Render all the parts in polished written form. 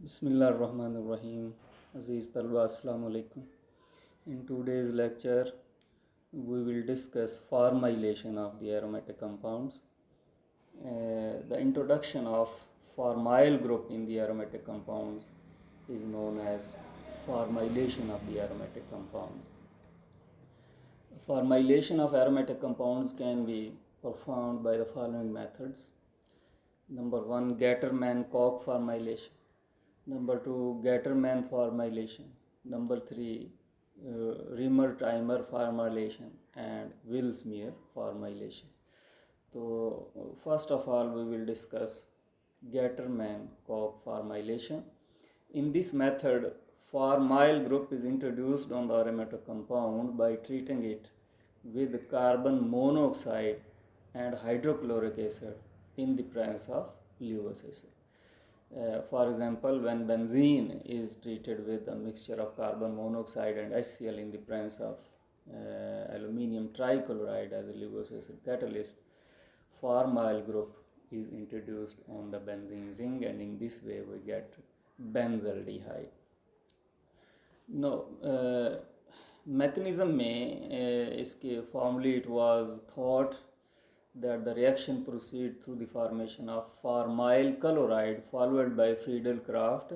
Bismillahirrahmanirrahim. Aziz Talba, Assalamu alaikum. In today's lecture, we will discuss formylation of the aromatic compounds. The introduction of formyl group in the aromatic compounds is known as formylation of the aromatic compounds. Formylation of aromatic compounds can be performed by the following methods. Number 1, Gattermann-Koch formylation. Number 2, Gattermann formylation. Number 3, Riemer-Treimer formylation and Willsmere formylation. So first of all, we will discuss Gattermann-Koch formylation. In this method, formyl group is introduced on the aromatic compound by treating it with carbon monoxide and hydrochloric acid in the presence of Lewis acid. For example, when benzene is treated with a mixture of carbon monoxide and HCl in the presence of aluminium trichloride as a Lewis acid catalyst, formyl group is introduced on the benzene ring, and in this way we get benzaldehyde. Now, mechanism में इसके formally it was thought that the reaction proceed through the formation of formyl chloride followed by Friedel-Crafts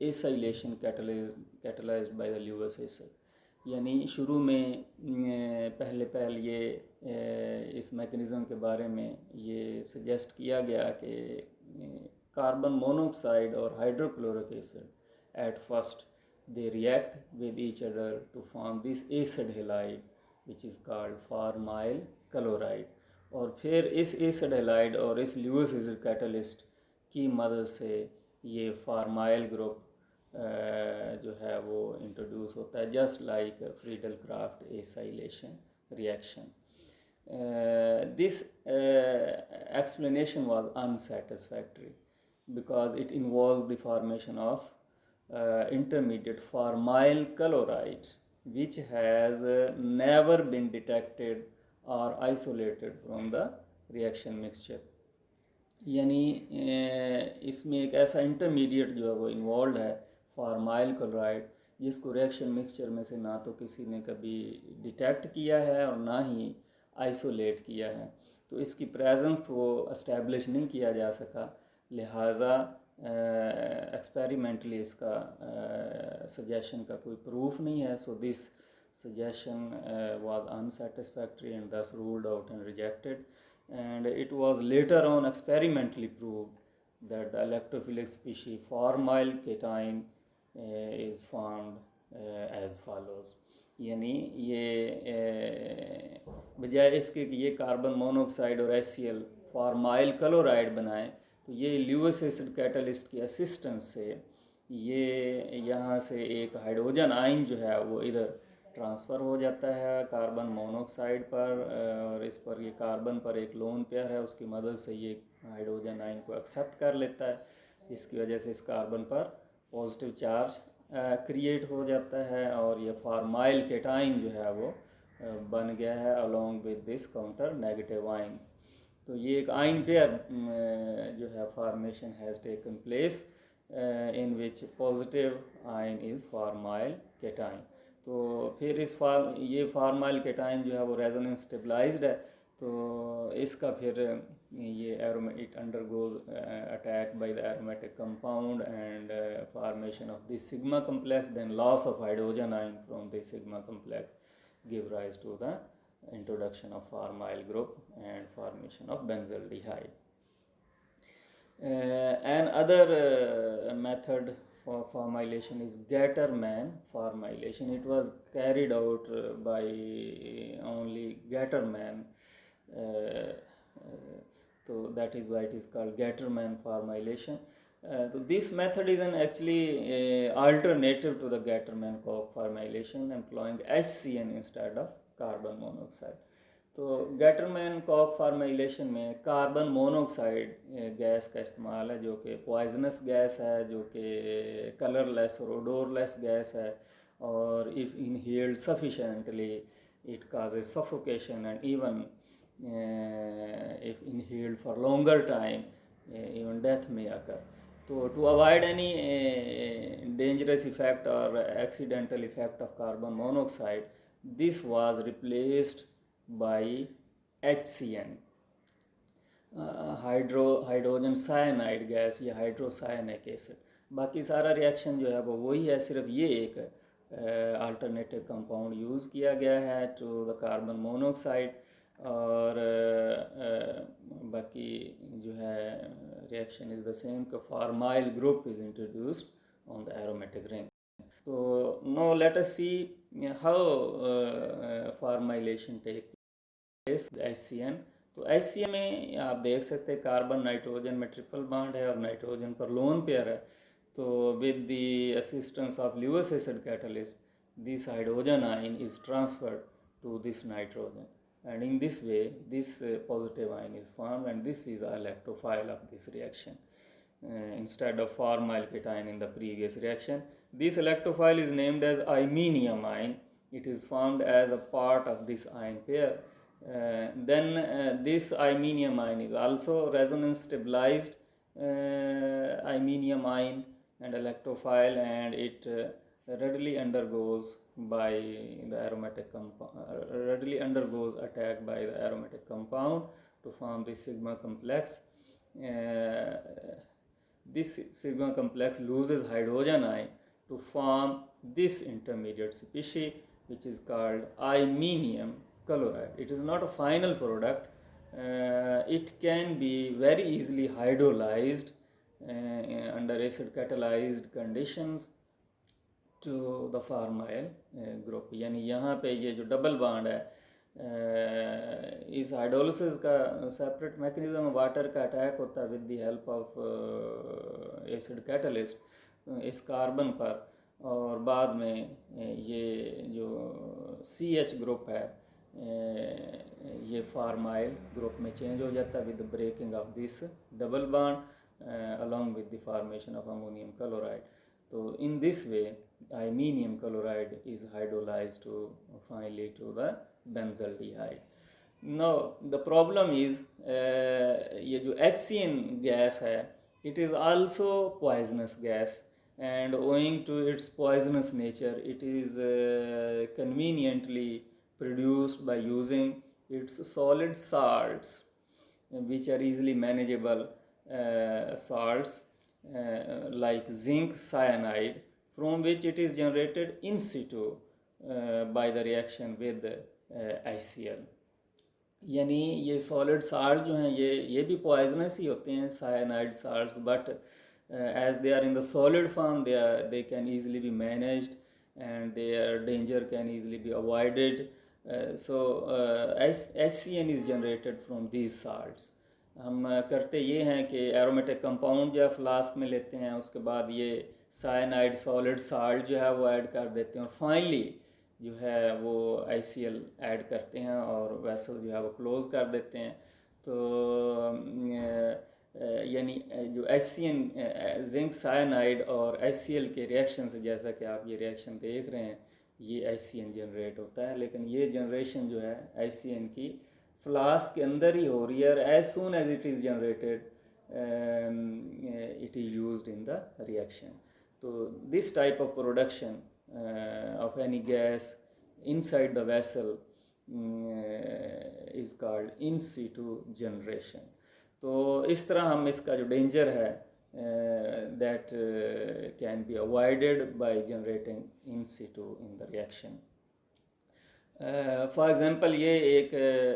acylation catalyzed by the Lewis acid. यानी शुरू में पहले ये इस mechanism के बारे में ये सजेस्ट किया गया कि कार्बन मोनोक्साइड और hydrochloric acid at first they react with each other to form this acid halide which is called formyl chloride, और फिर इस एसिड हैलाइड और इस ल्यूइस एसिड कैटलिस्ट की मदद से ये फार्माइल ग्रुप जो है वो इंट्रोड्यूस होता है, just like Friedel-Crafts acylation reaction. This explanation was unsatisfactory because it involves the formation of intermediate formyl chloride which has never been detected or isolated from the reaction mixture. यानी इसमें एक ऐसा intermediate जो है वो involve है formyl chloride जिसको reaction mixture में से ना तो किसी ने कभी डिटेक्ट किया है और ना ही आइसोलेट किया है, तो इसकी प्रेजेंस वो एस्टेब्लिश नहीं किया जा सका, लिहाजा एक्सपेरिमेंटली इसका सजेशन का कोई प्रूफ नहीं है. So this suggestion was unsatisfactory and thus ruled out and rejected, and it was later on experimentally proved that the electrophilic species formyl cation is formed as follows. यानी ये बजाय इसके कि ये कार्बन मोनोक्साइड और HCl formyl chloride बनाएं, तो ये ल्यूइस एसिड कैटलिस्ट की असिस्टेंस से ये यहाँ से एक हाइड्रोजन आयन जो है वो इधर ट्रांसफ़र हो जाता है कार्बन मोनोक्साइड पर, और इस पर ये कार्बन पर एक लोन पेयर है, उसकी मदद से ये हाइड्रोजन आयन को एक्सेप्ट कर लेता है, इसकी वजह से इस कार्बन पर पॉजिटिव चार्ज क्रिएट हो जाता है और ये फॉर्माइल केटाइन जो है वो बन गया है along with this counter negative ion. तो ये एक आयन पेयर जो है formation has taken place in which positive ion is formyl cation. तो फिर ये फार्माइल केटाइन जो है वो रेजोनेंस स्टेबलाइज्ड है, तो इसका फिर ये it undergoes attack by the aromatic compound and formation of this sigma complex, then loss of hydrogen ion from this sigma complex give rise to the introduction of formyl group and formation of benzaldehyde. Another method for formylation is Gattermann formylation. It was carried out by only Gattermann, so that is why it is called Gattermann formylation. So this method is an actually alternative to the Gattermann-Koch formylation, employing HCN instead of carbon monoxide. तो Gattermann-Kock फार्मेलेशन में carbon monoxide gas का इस्तेमाल है जो कि poisonous gas है, जो कि कलरलेस और ओडोरलेस गैस है, और if inhaled sufficiently it causes suffocation and even if inhaled for longer time even death में अकर. So to avoid any dangerous effect or accidental effect of carbon monoxide, this was replaced by HCN, hydrogen cyanide gas या hydrocyanic acid. बाकी सारा reaction जो है वो वही है, सिर्फ ये एक अल्टरनेटिव कंपाउंड यूज़ किया गया है टू द कार्बन मोनोऑक्साइड. और बाकी जो है रिएक्शन इज़ द सेम कि formyl group is introduced on the aromatic ring. तो now let us see how formylation take place. HCN, तो HCN में आप देख सकते हैं कार्बन नाइट्रोजन में ट्रिपल बॉन्ड है और नाइट्रोजन पर लोन पेयर है. तो with the assistance of Lewis acid catalyst, this hydrogen ion is transferred to this nitrogen, and in this way this positive ion is formed, and this is the electrophile of this reaction. Instead of formyl cation in the previous reaction, this electrophile is named as iminium ion. It is formed as a part of this ion pair. Then this iminium ion is also resonance stabilized iminium ion and electrophile, and it readily undergoes attack by the aromatic compound to form the sigma complex. This sigma complex loses hydrogen ion to form this intermediate species, which is called iminium chloride. It is not a final product. It can be very easily hydrolyzed under acid catalyzed conditions to the formyl group. यानी यहाँ पे ये जो double bond है, इस hydrolysis का separate mechanism water का attack होता है with the help of acid catalyst इस कार्बन पर, और बाद में ये जो CH ग्रुप है ये फार्माइल ग्रुप में चेंज हो जाता है with the breaking of this double bond along with the formation of ammonium chloride. So in this way iminium chloride is hydrolyzed to finally to the benzaldehyde. Now the problem is ये जो HCN gas है, it is also poisonous gas, and owing to its poisonous nature it is conveniently produced by using its solid salts, which are easily manageable salts like zinc cyanide, from which it is generated in situ by the reaction with HCl. यानी ये solid salt जो हैं ये भी poisonous ही होते हैं, cyanide salts, but as they are in the solid form they can easily be managed and their danger can easily be avoided. So HCN is generated from these salts. हम करते ये हैं कि एरोमेटिक कंपाउंड जो है flask में लेते हैं, उसके बाद ये साइनाइड सॉलिड साल्ट जो है वो ऐड कर देते हैं, और फाइनली जो है वो HCl ऐड करते हैं और वेसल जो है वो क्लोज़ कर देते हैं. तो यानी जो HCN जिंक साइनाइड और HCl के रिएक्शन से, जैसा कि आप ये रिएक्शन देख रहे हैं, ये HCN जनरेट होता है, लेकिन ये जनरेशन जो है HCN की फ्लास्क के अंदर ही हो रही है, और as soon as it is generated it is used in the reaction. So this type of production of any gas inside the vessel is called in situ generation. तो इस तरह हम इसका जो डेंजर है that can be avoided by generating in situ in the reaction. For example ये एक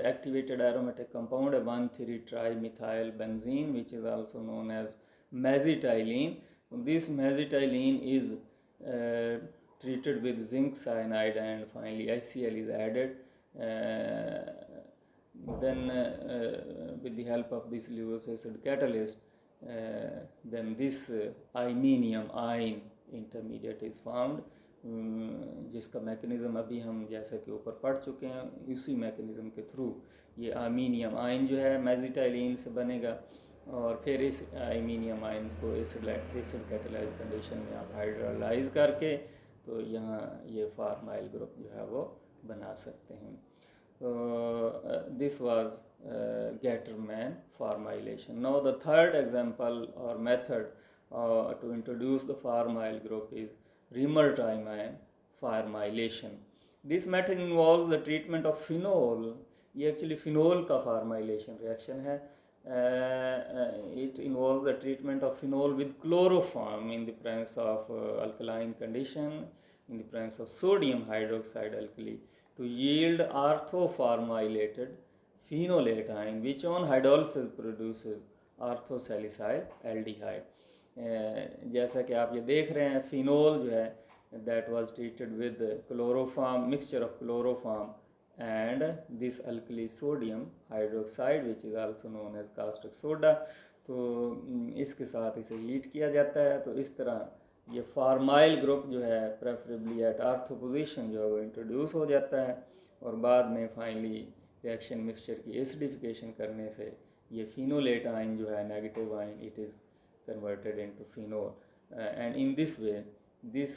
activated aromatic compound है 1,3-trimethyl benzene, which is also known as mazitylene. This mazitylene is treated with zinc cyanide and finally HCl is added. Then with the help of this Lewis acid catalyst, then this iminium ion intermediate is formed, जिसका mechanism अभी हम जैसा कि ऊपर पढ़ चुके हैं. इसी मैकेनिज़्म के थ्रू ये अमीनियम आयन जो है मेजिटाइलिन से बनेगा, और फिर इस अमीनियम आयन्स को एसिड कैटलाइज कंडीशन में आप हाइड्रोलाइज करके तो यहाँ ये फार्माइल ग्रुप जो है वो बना सकते हैं. तो this was Gattermann formylation. Now the third example or method to introduce the formyl group is Remer-Tryman formylation. This method involves the treatment of phenol. ये एक्चुअली फिनोल का फार्माइलेशन रिएक्शन है. It involves the treatment of phenol with chloroform in the presence of alkaline condition, in the presence of sodium hydroxide alkali, to yield orthoformylated phenolate ion, which on hydrolysis produces orthosalicyl aldehyde. जैसा कि आप ये देख रहे हैं, phenol जो है that was treated with chloroform, mixture of chloroform and this alkali sodium hydroxide, which is also known as caustic soda. तो इसके साथ इसे हीट किया जाता है. तो इस तरह ये फार्माइल ग्रुप जो है प्रेफरेबली एट आर्थो पोजिशन जो है वो इंट्रोड्यूस हो जाता है, और बाद में फाइनली रिएक्शन मिक्सचर की एसिडिफिकेशन करने से ये फिनोलेट आयन जो है negative ion, it is converted into phenol. And in this way this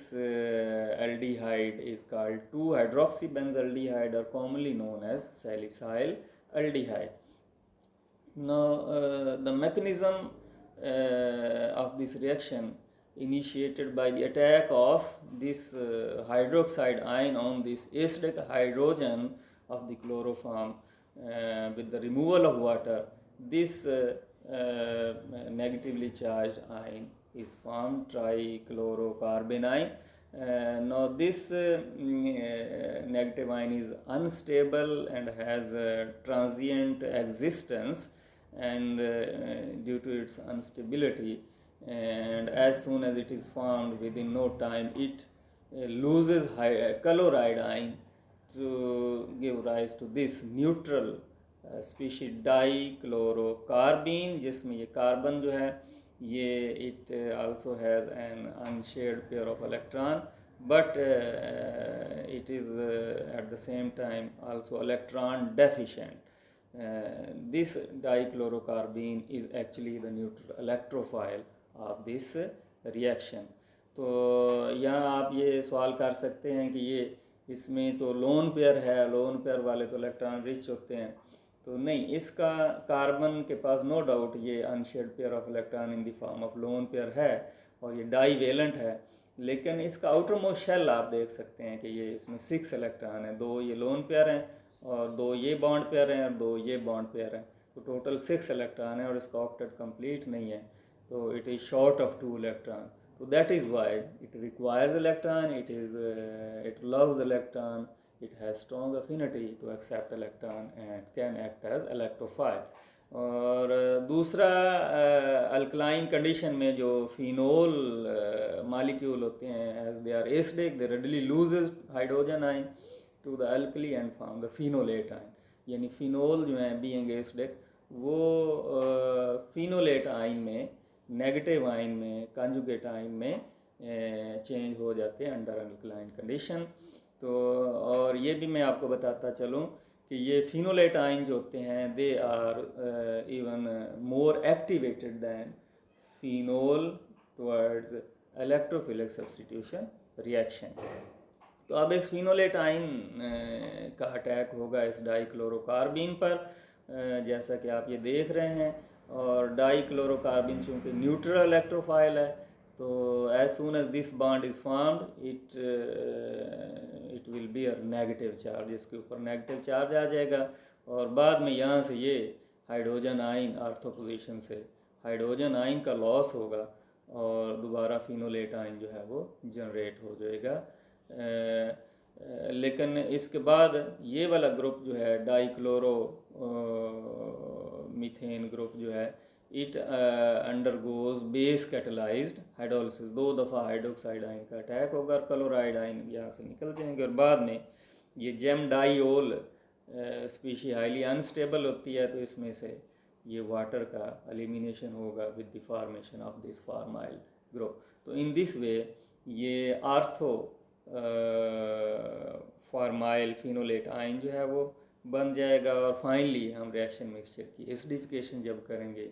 aldehyde is called 2-hydroxybenzaldehyde, or commonly known as salicyl aldehyde. Now the mechanism of this reaction initiated by the attack of this hydroxide ion on this acidic hydrogen of the chloroform with the removal of water. This negatively charged ion is formed trichlorocarbene ion. Now this negative ion is unstable and has transient existence, and due to its instability, and as soon as it is formed, within no time it loses chloride ion to give rise to this neutral species dichlorocarbene, जिसमें ये carbon जो है ये it also has an unshared pair of electron, but it is at the same time also electron deficient. This dichlorocarbene is actually the neutral electrophile of this reaction. तो यहाँ आप ये सवाल कर सकते हैं कि ये इसमें तो लोन पेयर है, लोन पेयर वाले तो इलेक्ट्रॉन रिच होते हैं. तो नहीं, इसका कार्बन के पास नो डाउट ये unsaid pair of electron in the form of loan pair है, और ये डाईवेलेंट है. लेकिन इसका आउटर मोस्ट शेल आप देख सकते हैं कि ये इसमें 6 इलेक्ट्रॉन हैं, 2 ये लोन पेयर हैं और 2 ये बॉन्ड पेयर हैं और 2 ये बॉन्ड पेयर हैं. तो टोटल 6 इलेक्ट्रॉन है और इसका ऑक्टेट कंप्लीट नहीं है, तो it is short of 2 electron. So that is why it requires electron, it loves electron, it has strong affinity to accept electron and can act as electrophile. और दूसरा alkaline condition में जो phenol molecule होते हैं, as they are acidic, they readily loses hydrogen ion to the alkali and form the phenolate ion. यानी phenol जो है being acidic, वो फिनोलेट आयन में, नेगेटिव आयन में, कंजुगेट आयन में चेंज हो जाते हैं अंडर अल्कलाइन कंडीशन. तो और ये भी मैं आपको बताता चलूँ कि ये फिनोलेट आयन जो होते हैं, they are even more activated than phenol towards electrophilic substitution reaction. तो अब इस फिनोलेट आयन का अटैक होगा इस डाइक्लोरोकार्बीन पर, जैसा कि आप ये देख रहे हैं. और डाइक्लोरोकार्बीन चूँकि न्यूट्रल इलेक्ट्रोफाइल है, तो as soon as this bond is formed it will be a negative charge, इसके ऊपर नेगेटिव चार्ज आ जाएगा, और बाद में यहाँ से ये हाइड्रोजन आयन आर्थो पोजीशन से हाइड्रोजन आयन का लॉस होगा और दोबारा फिनोलेट आयन जो है वो जनरेट हो जाएगा. लेकिन इसके बाद ये वाला ग्रुप जो है डाइक्लोरो मीथेन ग्रुप जो है, it undergoes base catalysed hydrolysis. 2 दफ़ा हाइड्रोक्साइड आयन का अटैक होगा और क्लोराइड आयन यहाँ से निकल जाएंगे, और बाद में ये gem diol species highly unstable होती है, तो इसमें से ये वाटर का एलिमिनेशन होगा with the formation of this formyl group. तो इन दिस वे ये आर्थो फॉर्माइल फिनोलेट आयन जो है वो बन जाएगा, और फाइनली हम रिएक्शन मिक्सचर की एसिडिफिकेशन जब करेंगे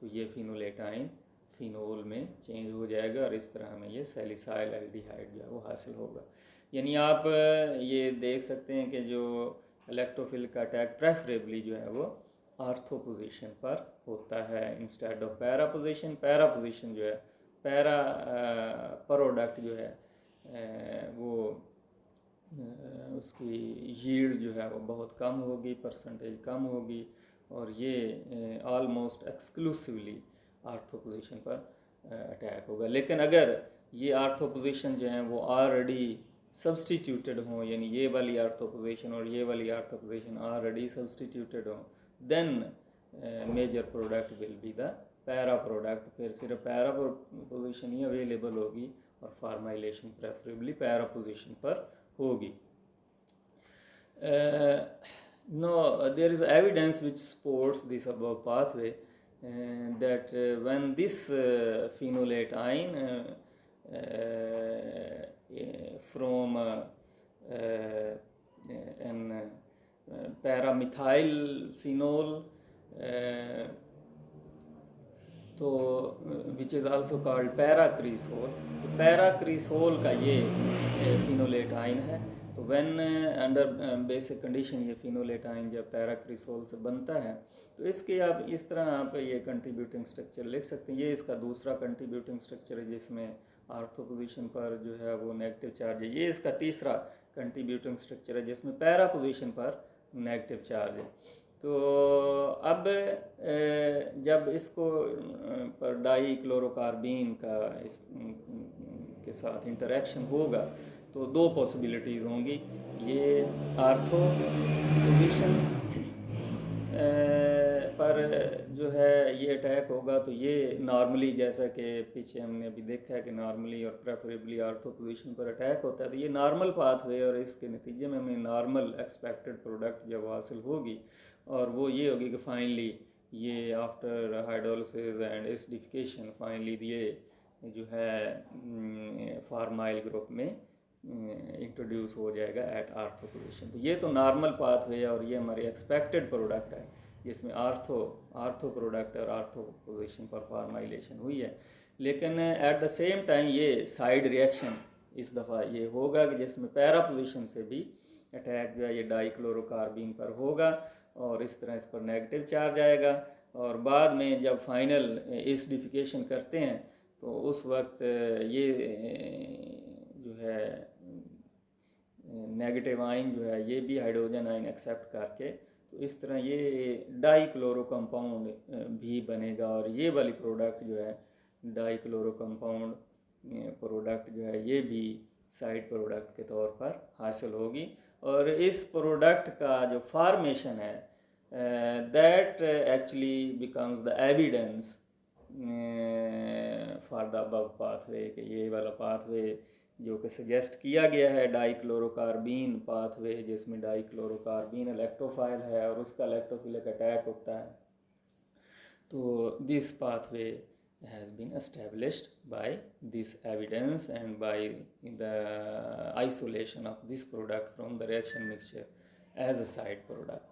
तो ये फिनोलेट आयन फिनोल में चेंज हो जाएगा, और इस तरह हमें ये सैलिसाइल एल्डिहाइड जो है वो हासिल होगा. यानी आप ये देख सकते हैं कि जो इलेक्ट्रोफिल का अटैक प्रेफरेबली जो है वो आर्थो पोजीशन पर होता है instead of para position. Para position जो है पैरा प्रोडक्ट जो है वो उसकी यील्ड जो है वो बहुत कम होगी, परसेंटेज कम होगी, और ये ऑलमोस्ट एक्सक्लूसिवली आर्थो पोजीशन पर अटैक होगा। लेकिन अगर ये आर्थो पोजीशन जो हैं वो ऑलरेडी सब्सटीट्यूटेड हों, यानी ये वाली आर्थो पोजीशन और ये वाली आर्थो पोजीशन ऑलरेडी सब्सटीट्यूटेड हों, then major product will be the para product. फिर सिर्फ पैरा पोजीशन ही अवेलेबल होगी और फार्माइलेशन प्रेफरेबली पैरा पोजीशन पर होगी। No, there is evidence which supports this above pathway, that when this phenolate ion from an paramethyl phenol, तो which is also called paracresol, तो paracresol का ये phenolate ion है। तो व्हेन अंडर बेसिक कंडीशन ये phenolate ion जब paracresol से बनता है, तो इसके आप इस तरह आप ये कंट्रीब्यूटिंग स्ट्रक्चर लिख सकते हैं। ये इसका दूसरा कंट्रीब्यूटिंग स्ट्रक्चर है जिसमें आर्थो पोजीशन पर जो है वो नेगेटिव चार्ज है। ये इसका तीसरा कंट्रीब्यूटिंग स्ट्रक्चर है जिसमें पैरा पोजीशन पर नेगेटिव चार्ज है। तो अब जब इसको पर डाई क्लोरोकार्बीन का इस के साथ इंटरेक्शन होगा तो दो पॉसिबिलिटीज़ होंगी। ये आर्थो पोजीशन पर जो है ये अटैक होगा, तो ये नॉर्मली जैसा कि पीछे हमने अभी देखा है कि नॉर्मली और प्रेफरेबली आर्थो पोजीशन पर अटैक होता है, तो ये नॉर्मल पाथवे और इसके नतीजे में हमें नॉर्मल एक्सपेक्टेड प्रोडक्ट जब हासिल होगी, और वो ये होगी कि फाइनली ये after hydrolysis and acidification finally ये जो है फार्माइल ग्रुप में इंट्रोड्यूस हो जाएगा एट आर्थो पोजीशन। तो ये तो नॉर्मल पाथवे और ये हमारी एक्सपेक्टेड प्रोडक्ट है जिसमें आर्थो प्रोडक्ट और आर्थो पोजीशन पर फार्माइलेशन हुई है। लेकिन एट द सेम टाइम ये साइड रिएक्शन इस दफ़ा ये होगा कि जिसमें पैरा पोजीशन से भी अटैक जो है ये डाइक्लोरोकार्बीन पर होगा और इस तरह इस पर नेगेटिव चार्ज आएगा, और बाद में जब फाइनल एसिडिफिकेशन करते हैं तो उस वक्त ये जो है नेगेटिव आयन जो है ये भी हाइड्रोजन आयन एक्सेप्ट करके, तो इस तरह ये डाइक्लोरो कंपाउंड भी बनेगा, और ये वाली प्रोडक्ट जो है डाइक्लोरो कंपाउंड प्रोडक्ट जो है ये भी साइड प्रोडक्ट के तौर पर हासिल होगी। और इस प्रोडक्ट का जो फार्मेशन है that actually becomes the evidence for the above pathway, कि ये वाला पाथवे जो कि सजेस्ट किया गया है डाइक्लोरोकार्बीन पाथवे, जिसमें डाइक्लोरोकार्बीन इलेक्ट्रोफाइल है और उसका इलेक्ट्रोफिलिक अटैक होता है, तो this pathway has been established by this evidence and by the isolation of this product from the reaction mixture as a side product.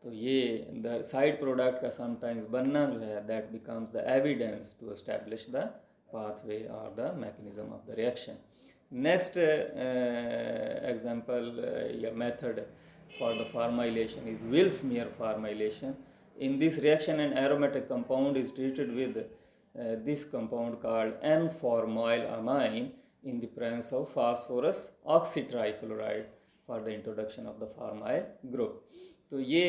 तो ये the side product का sometimes बनना जो है that becomes the evidence to establish the pathway or the mechanism of the reaction. Next example या method for the formylation is Will's-Meyer formylation. In this reaction an aromatic compound is treated with this compound called N-formyl amine in the presence of phosphorus oxytrichloride for the introduction of the formyl group. तो ये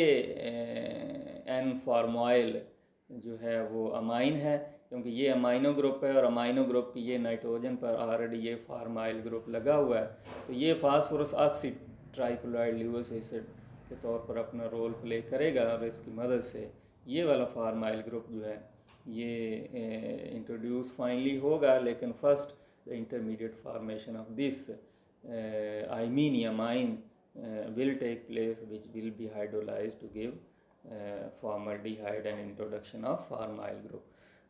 N-formyl जो है वो amine है, क्योंकि ये amino group है और अमाइनो ग्रुप की ये नाइट्रोजन पर ऑलरेडी ये फार्माइल ग्रुप लगा हुआ है, तो ये फास्फोरस ऑक्सीट्राइक्लोराइड ल्यूइस एसिड के तौर पर अपना रोल प्ले करेगा, और इसकी मदद से ये वाला फार्माइल ग्रुप जो है ये इंट्रोड्यूस फाइनली होगा। लेकिन first the intermediate formation of this imine amine will take place, which will be hydrolyzed to give formaldehyde and introduction of formyl group.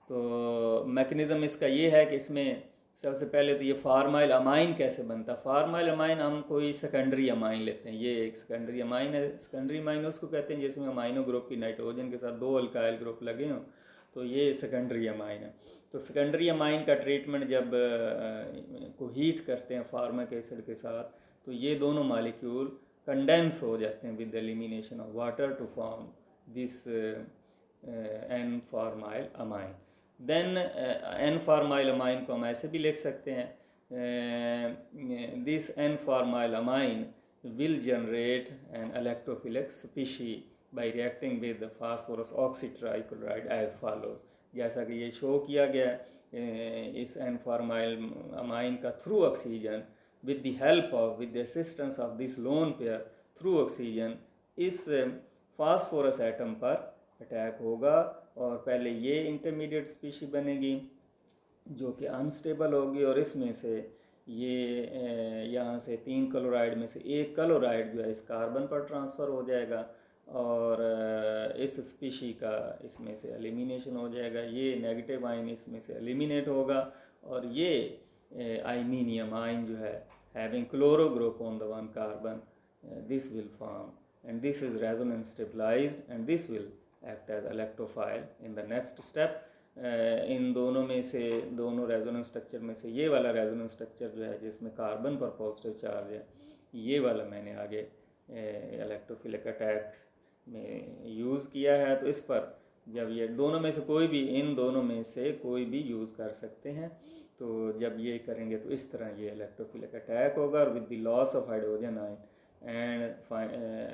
तो मैकेनिज़्म इसका ये है कि इसमें सबसे पहले तो ये फार्माइल अमाइन कैसे बनता है। फार्माइल अमाइन हम कोई सेकेंडरी अमाइन लेते हैं, ये एक सेकेंडरी अमाइन है। सेकेंडरी अमाइन उसको कहते हैं जिसमें अमाइनो ग्रुप की नाइट्रोजन के साथ 2 अल्काइल ग्रुप लगे हों, तो ये सेकेंडरी अमाइन है। तो सेकेंडरी अमाइन का ट्रीटमेंट जब को हीट करते हैं फार्मिक एसिड के साथ, तो ये दोनों मालिक्यूल कंडेंस हो जाते हैं with elimination of water to form this N-formyl amine। Then N formylamine को हम ऐसे भी लिख सकते हैं, this N formylamine will generate an electrophilic species by reacting with the phosphorus oxytrichloride as follows. जैसा कि ये शो किया गया इस एन फॉर्माइलमाइन का through oxygen with the help of with the assistance of this lone pair through oxygen इस phosphorus atom पर attack होगा और पहले ये इंटरमीडिएट स्पीशी बनेगी जो कि अनस्टेबल होगी और इसमें से ये यहाँ से 3 क्लोराइड में से एक क्लोराइड जो है इस कार्बन पर ट्रांसफ़र हो जाएगा और इस स्पीशी का इसमें से एलिमिनेशन हो जाएगा। ये नेगेटिव आयन इसमें से एलिमिनेट होगा और ये आइमीनियम आयन जो है having chloro group on the one carbon, this will form and this is resonance stabilized and this will act as electrophile in the next step. इन दोनों में से दोनों रेजोनेंस स्ट्रक्चर में से ये वाला रेजोनेंस स्ट्रक्चर जो है जिसमें कार्बन पर पॉजिटिव चार्ज है, ये वाला मैंने आगे इलेक्ट्रोफिलिक अटैक में यूज़ किया है। तो इस पर जब ये दोनों में से कोई भी इन दोनों में से कोई भी यूज़ कर सकते हैं, तो जब ये करेंगे तो इस तरह ये इलेक्ट्रोफिलिक अटैक होगा और with the loss of hydrogen ion and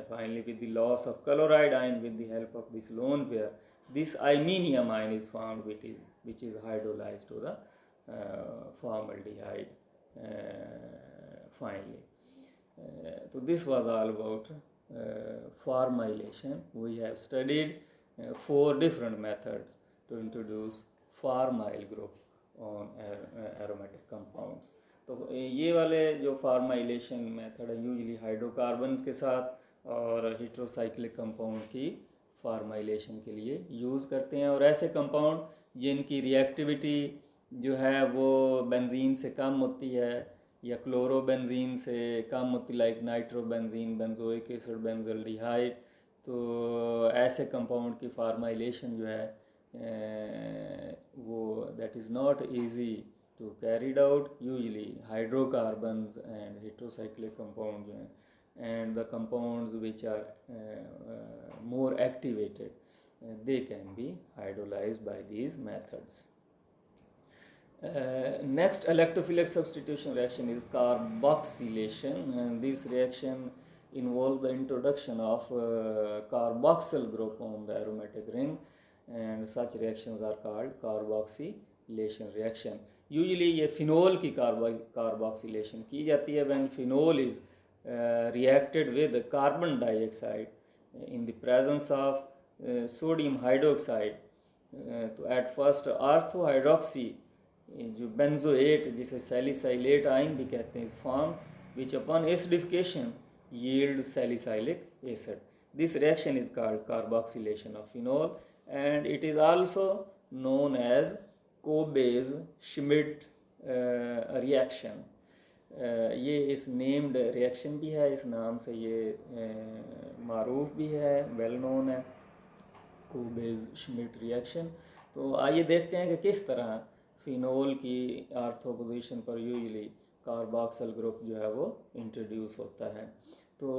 finally with the loss of chloride ion with the help of this lone pair this iminium ion is formed which is hydrolyzed to the formaldehyde finally. So this was all about formylation. We have studied 4 different methods to introduce formyl group on aromatic compounds. तो ये वाले जो फार्माइलेशन method है usually hydrocarbons के साथ और heterocyclic compound की फार्माइलेशन के लिए यूज़ करते हैं और ऐसे कंपाउंड जिनकी रिएक्टिविटी जो है वो बेंजीन से कम होती है या क्लोरोबेंजीन से कम होती, like nitrobenzene, benzoic acid, benzaldehyde, तो ऐसे कंपाउंड की फार्माइलेशन जो है वो that is not easy to carried out. Usually hydrocarbons and heterocyclic compounds and the compounds which are more activated they can be hydrolyzed by these methods. Next electrophilic substitution reaction is carboxylation, and this reaction involves the introduction of carboxyl group on the aromatic ring, and such reactions are called carboxylation reaction. Usually ये phenol की carboxylation की जाती है when phenol is reacted with carbon dioxide in the presence of sodium hydroxide. तो at first ortho hydroxy जो benzoate जिसे salicylate ion भी कहते हैं is form which upon acidification yield salicylic acid. This reaction is called carboxylation of phenol and it is also known as Kobe's-Schmidt reaction. ये इस named reaction भी है, इस नाम से ये मारूफ भी है, वेल नोन है, कोबेज-श्मिट रिएक्शन. तो आइए देखते हैं कि किस तरह फिनोल की आर्थो पोजीशन पर यूजली कार्बोक्सिल ग्रुप जो है वो इंट्रोड्यूस होता है. तो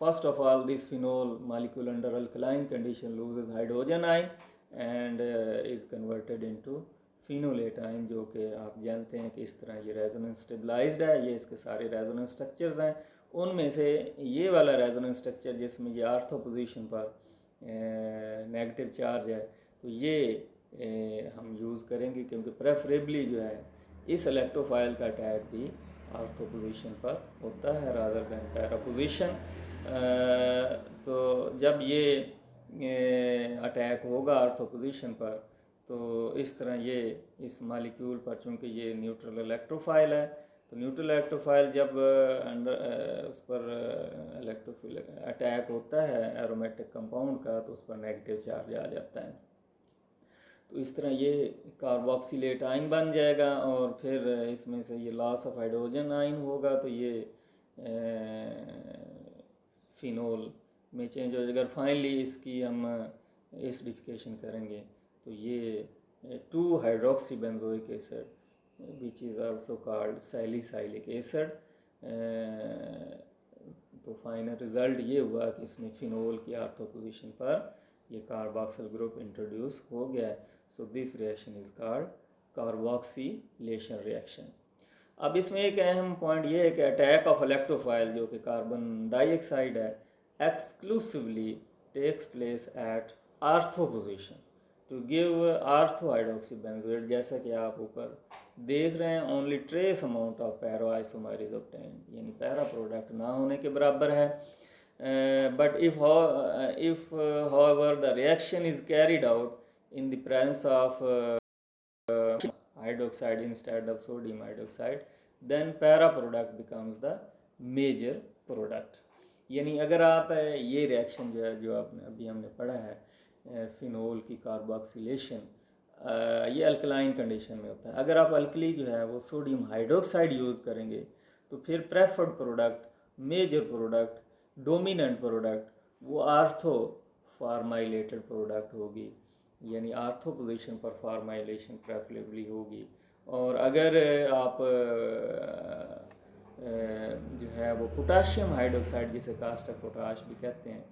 first of all, this phenol molecule under alkaline condition loses hydrogen ion and is converted into phenolate ion, जो कि आप जानते हैं कि इस तरह ये रेजोनेंस स्टेबलाइज्ड है. ये इसके सारे रेजोनेंस स्ट्रक्चर्स हैं. उनमें से ये वाला रेजोनेंस स्ट्रक्चर जिसमें ये आर्थो पोजीशन पर नेगेटिव चार्ज है, तो ये हम यूज़ करेंगे क्योंकि प्रेफरेबली जो है इस इलेक्ट्रोफाइल का अटैक भी आर्थो पोजीशन पर होता है रादर दैन पैरा पोजीशन. तो जब ये अटैक होगा आर्थो पोजीशन पर, तो इस तरह ये इस मालिक्यूल पर, चूँकि ये न्यूट्रल इलेक्ट्रोफाइल है, तो न्यूट्रल इलेक्ट्रोफाइल जब अंडर उस पर इलेक्ट्रोफिल अटैक होता है एरोमेटिक कंपाउंड का, तो उस पर नेगेटिव चार्ज आ जाता है. तो इस तरह ये कार्बोक्सिलेट आयन बन जाएगा और फिर इसमें से ये लॉस ऑफ हाइड्रोजन आयन होगा, तो ये फिनोल में चेंज हो जाएगा. फाइनली इसकी हम एसिडिफिकेशन करेंगे तो ये 2 hydroxy benzoic acid which is also called salicylic acid. तो फाइनल रिज़ल्ट ये हुआ कि इसमें फिनोल की आर्थो पोजीशन पर ये कार्बोक्सिल ग्रुप इंट्रोड्यूस हो गया है। So this reaction is called carboxylation reaction. अब इसमें एक अहम पॉइंट ये है कि अटैक ऑफ इलेक्ट्रोफाइल जो कि कार्बन डाइऑक्साइड है exclusively takes place at ortho position to give ortho hydroxy benzoate. जैसा कि आप ऊपर देख रहे हैं, only trace amount of para isomer is obtained, यानी पैरा प्रोडक्ट ना होने के बराबर है। But if however the reaction is carried out in the presence of hydroxide instead of sodium hydroxide, then para product becomes the major product। यानी अगर आप ये रिएक्शन जो है, जो आपने अभी हमने पढ़ा है फिनोल की कार्बोक्सिलेशन, ये अल्कलाइन कंडीशन में होता है। अगर आप अल्कली जो है वो सोडियम हाइड्रोक्साइड यूज़ करेंगे तो फिर preferred product, major product, dominant product वो आर्थो फार्माइलेटेड प्रोडक्ट होगी, यानी आर्थो पोजीशन पर फार्माइलेशन प्रेफरेबली होगी। और अगर आप जो है वो पोटाशियम हाइड्रोक्साइड, जिसे कास्टिक पोटाश भी कहते हैं,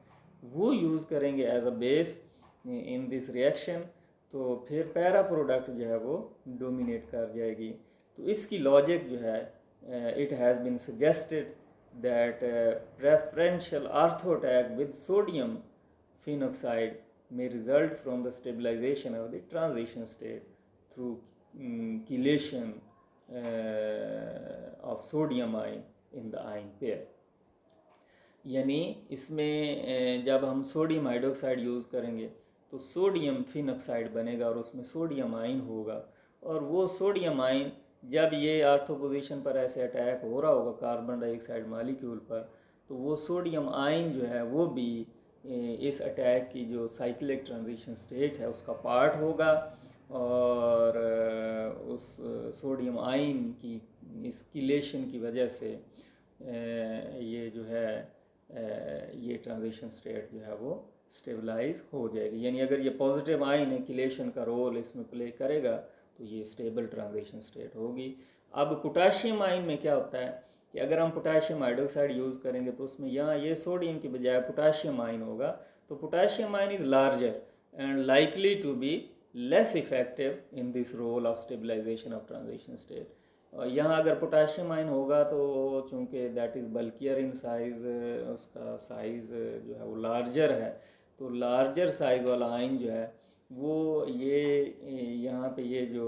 वो यूज़ करेंगे as a base in this reaction, तो फिर पैरा प्रोडक्ट जो है वो डोमिनेट कर जाएगी। तो इसकी लॉजिक जो है, it has been suggested that preferential artho attack with sodium phenoxide may result from the stabilization of the transition state through chelation of sodium ion in the ion pair। यानी इसमें जब हम सोडियम हाइड्रोक्साइड यूज़ करेंगे तो sodium phenoxide बनेगा और उसमें sodium ion होगा, और वो सोडियम आयन जब ये आर्थो पोजीशन पर ऐसे अटैक हो रहा होगा कार्बन डाइऑक्साइड मॉलिक्यूल पर, तो वो सोडियम आयन जो है वो भी इस अटैक की जो साइक्लिक ट्रांजिशन स्टेट है उसका पार्ट होगा, और उस सोडियम आयन की इस किलेशन की वजह से ये जो है ये ट्रांजिशन स्टेट जो है वो स्टेबलाइज हो जाएगी। यानी अगर ये पॉजिटिव आयन है, किलेशन का रोल इसमें प्ले करेगा, तो ये स्टेबल ट्रांजिशन स्टेट होगी। अब पोटाशियम आयन में क्या होता है कि अगर हम पोटाशियम हाइड्रोक्साइड यूज़ करेंगे तो उसमें यहाँ ये सोडियम की बजाय पोटाशियम आयन होगा, तो potassium ion is larger and likely to be less effective in this role of stabilization of transition state. और यहाँ अगर पोटाशियम आयन होगा तो चूँकि that is bulkier in size, उसका साइज़ जो है वो लार्जर है, तो लार्जर साइज़ वाला आयन जो है वो ये यहाँ पे ये जो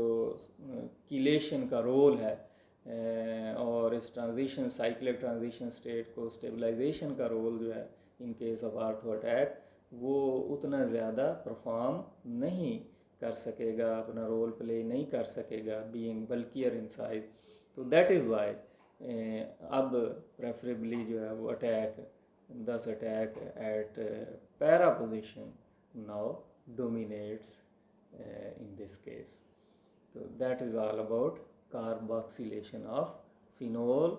किलेशन का रोल है और इस ट्रांजिशन साइक्लिक ट्रांजिशन स्टेट को स्टेबलाइजेशन का रोल जो है in case of ortho attack, वो उतना ज़्यादा परफॉर्म नहीं कर सकेगा, अपना रोल प्ले नहीं कर सकेगा बीइंग बल्कियर इन साइज। तो दैट इज़ वाई अब प्रेफरेबली जो है वो अटैक, दस attack eight para position now dominates in this case। So that is all about carboxylation of phenol,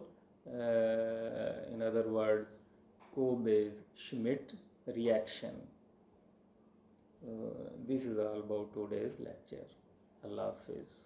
in other words Kobe-Schmidt reaction। This is all about today's lecture। Allah Hafiz।